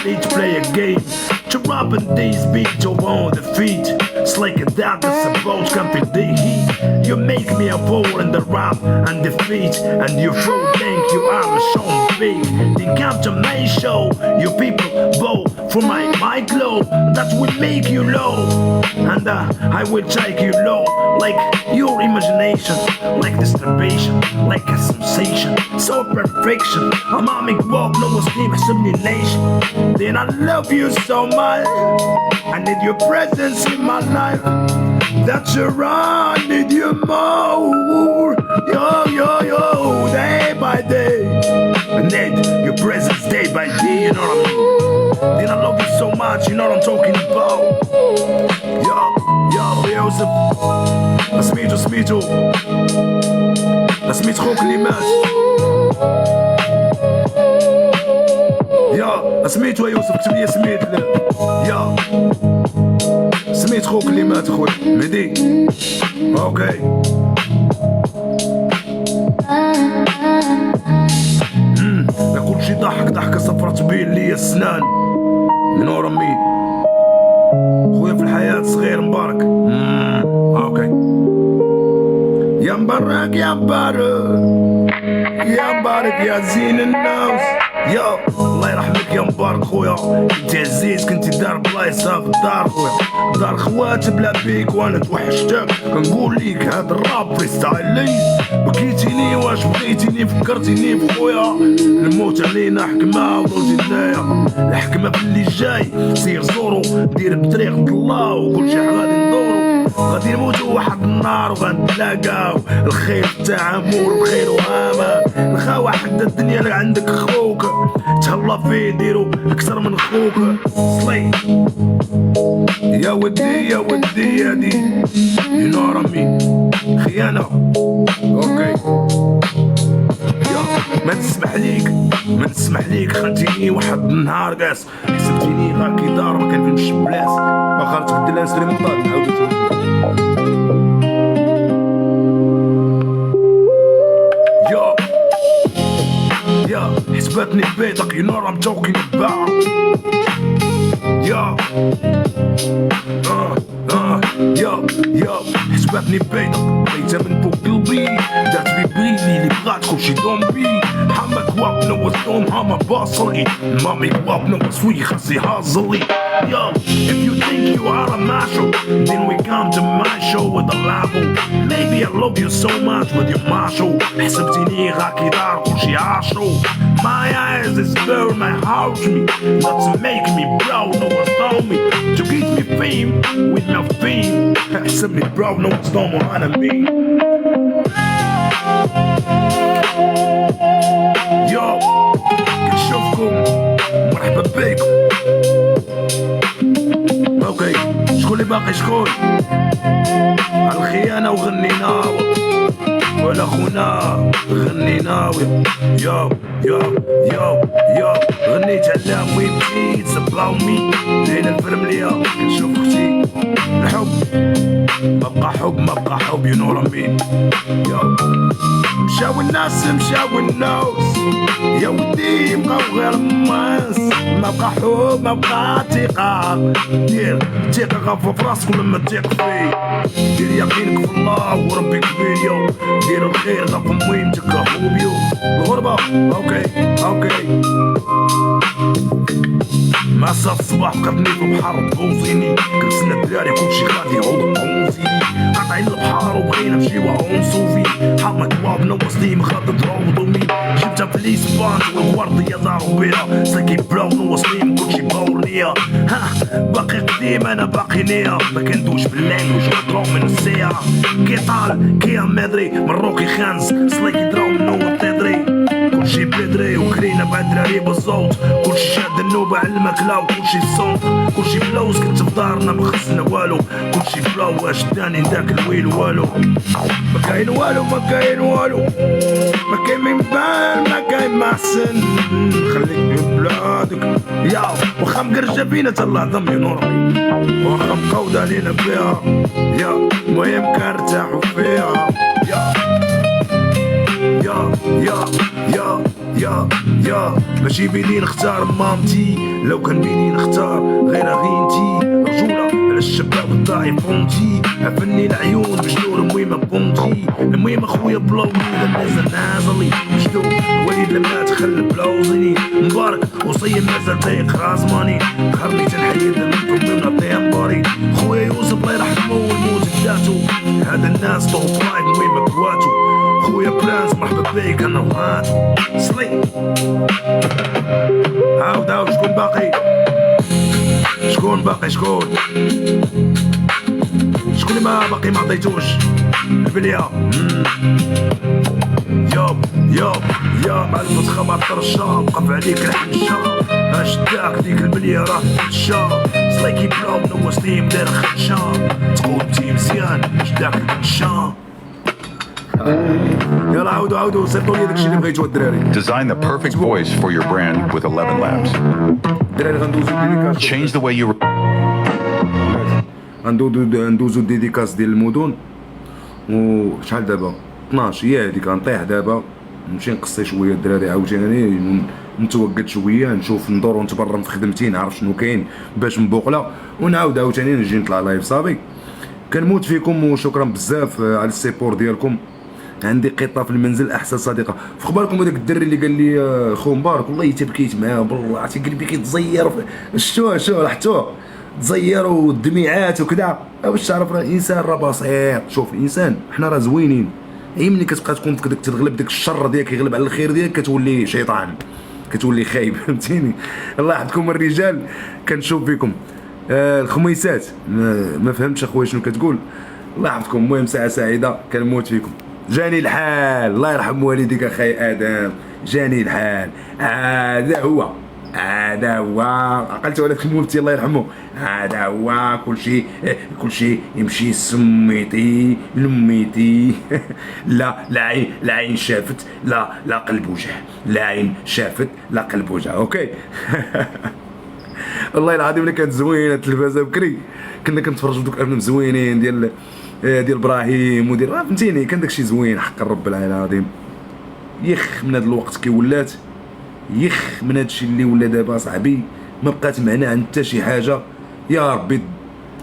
fleet, play a game. Dropping these beats over on the feet. Slick it down, it's about camping the heat. You make me a ball in the rap and defeat. And you show think you are a show big. Then come to my show. You people bow for my glow. That will make you low. And I will take you low. Like your imagination. Like disturbation. Like a sensation. So perfection. I'm a make walk, no more steam, simulation. Then I love you so much. I need your presence in my life. That's around, need you more. Yo, yo, yo, day by day. I need your presence day by day, you know what I mean? Then I love you so much, you know what I'm talking about. Yo, yo, Yusuf. سميتو سميت خوك كلمات. يا سميتو يا يوسف، كتب لي سميت. يا سميت خوك كلمات خويا مهدي. اوكي كلشي ضحكة صفرت بين ليا السنان من ورا مين خويا في الحياة صغير مبارك. اوكي يا مبارك يا مبارك يا مبارك يا زين الناس. يا الله يرحمك يا مبارك خويا، انت عزيز كنتي دار بلايصة في الدار خويا، دار خواتي بلا بيك وانا توحشتك. كنقول ليك هاد الراب فريستايلي، بكيتيني واش بغيتيني فكرتيني بخويا. الموت علينا حكمة وضلتي نايا، الحكمة باللي جاي سير زورو دير بطريقة الله وكلشي غادي ندورو. غادي نموتو واحد النهار وغنتلاقاو، الخير تاع امور بخير وامان. نخاو حتى الدنيا اللي عندك خوك تهلا فيه ديرو اكثر من خوك. صلي يا ودي يا ودي يا دي يو نو وات مين. خيانة اوكي يا ما نسمح ليك خنتيني واحد النهار قاس، حسبتيني غير كي دار ما كان فيهمش بلاص. واخا تبدل الانسترومونطال نعاودو حسبتني ببيتك you know what I'm talking about. يا حسبتني ببيتك بيتها من فوق قلبي، دارت بي بريلي اللي بغات كلشي دومبي. حما كواب نوز دوم حما باصلي، مامي كواب نوز فوي خاصي هازلي. Yo, if you think you are a macho, then we come to my show with a label. Maybe I love you so much with your macho. حسبتيني غاكي دار كلشي عاشو. My eyes is burn my heart to me, not to make me proud, no one's told me to give me fame with no fame. حسب me proud, no one's told me how to be. Yo, كنشوفكم مرحبا بيكم. اوكي شكون اللي باقي شكون؟ الخيانة وغنينا ولا خونا غنينا. يو يو يو يو غنيت على وين مشيت سباو مي ليلة الفرملية كنشوف اختي. الحب مبقى حب يو نو وات مين. يو مشاو الناس يا ودي بقاو غير ماس. مبقى حب مبقى ثقة، دير ثقة غافة في راسك ولما تثق فيه. دير يقينك في الله وربي كبير. يو دير الخير غاف وين تكرهو بيو. الغربة اوكي مع صاف الصباح بقاتني في البحر بوزيني. كنتسنى الدراري كلشي غادي يعوض عوزيني. قاطعين البحر وبغينا نمشيو عنصوفي. حما كواب نوصلي مخاطر ضربو مين. جبتها في الاسبانج والوردية دارو بيها. ساكي براو نوصلي كلشي باورنية. ها باقي قديم انا باقي نية. ما كندوش باللانجوج ودرو من الساعة. كي طال كي مدري مروكي خانز سلاكي درو منو تدري. كلشي بدري وكرينا مع الدراري بالزوت. كلشي شاد النوبة على الماكلة وكلشي الصوت. كلشي فلوس كنت في دارنا ما خصنا والو. كلشي فلو واش داني داك الويل والو. ما كاين والو ما كاين من بال ما كاين محسن. خليك في بلادك يا واخا مقرجة بينا تالله ضم ينوري. واخا مقودة علينا فيها يا المهم كنرتاحو فيها. يا يا ماشي بيدي نختار مامتي، لو كان بيدي نختار غير غينتي، رجولة على الشباب الضاعي فونتي، عفني العيون بجنور المهم بونتي، المهم اخويا بلاوزي نازل نازلي مجدوب وليد لما تخلى بلاوزيني مبارك وصيم مازال دايق رازماني، خرني تنحيد منكم من نعطيها مباري، خويا يوسف الله يرحمه والموت ذاتو، هذا الناس طوط لايف المهم كواتو، خويا بلانز مرحبا بيك انا وهاتو صلي. عاود شكون باقي؟ شكون باقي؟ شكون اللي ما باقي ما عطيتوش البليه؟ ياب مع المسخه ما طرشا وقف عليك لحم الشام، اش داك ديك البليه راه تشا صليكي بلاو نوس لي مدار خدشا، تقول انتي مزيان اش داك الشام. يلا عاودوا صيفطوا لي داكشي اللي بغيتو الدراري. Design the perfect voice for your brand with 11 Labs. الدراري غندوزو ديديكاس. Change the way you غندوزو ديديكاس ديال المدن، وشحال دابا 12 هي هذيك، غنطيح دابا نمشي نقصي شويه الدراري عاوتاني نتوقد شويه نشوف ندور ونتبرم في خدمتي نعرف شنو كاين باش نبوقله ونعاود عاوتاني نجي نطلع لايف صافي. كنموت فيكم وشكرا بزاف على السيبور ديالكم. عندي قطه في المنزل احسن صديقه، في خباركم هذاك الدري اللي قال لي خو مبارك والله تبكيت معاه بالله عرفتي قلبي كيتزير شتوه لاحظتوه تزير والدميعات وكذا باش تعرف راه الانسان راه بسيط. شوف الانسان حنا راه زوينين، اي ملي كتبقى تكون في تغلب داك الشر ديالك يغلب على الخير ديالك كتولي شيطان، كتولي خايب فهمتيني. الله يحفظكم الرجال، كنشوف فيكم. الخميسات ما فهمتش اخويا شنو كتقول. الله يحفظكم. المهم ساعه سعيده، كنموت فيكم. جاني الحال، الله يرحم والديك اخي ادم، جاني الحال. هذا هو عقلت ولدك المفتي الله يرحمه. هذا هو كل شيء يمشي سميتي لميتي. لا عين شافت لا قلب وجع، لا عين شافت لا قلب وجع. اوكي. والله العظيم اللي كانت زوينه التلفازه بكري، كنا كنتفرجوا دوك الافلام زوينين ديال ابراهيم وديال فهمتيني، كان داكشي زوين حق الرب العظيم. يخ من هذا الوقت كي ولات، يخ من هذا الشيء اللي ولا دابا صاحبي، ما بقات معنا عند حتى شي حاجه. يا ربي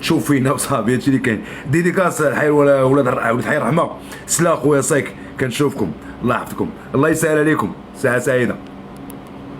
تشوف فينا وصافي هادشي اللي كاين. ديديكاس الحي ولا ولاد الحي رحمه. سلا خويا صيك، كنشوفكم. الله يحفظكم، الله يسهل عليكم. ساعه سعيده.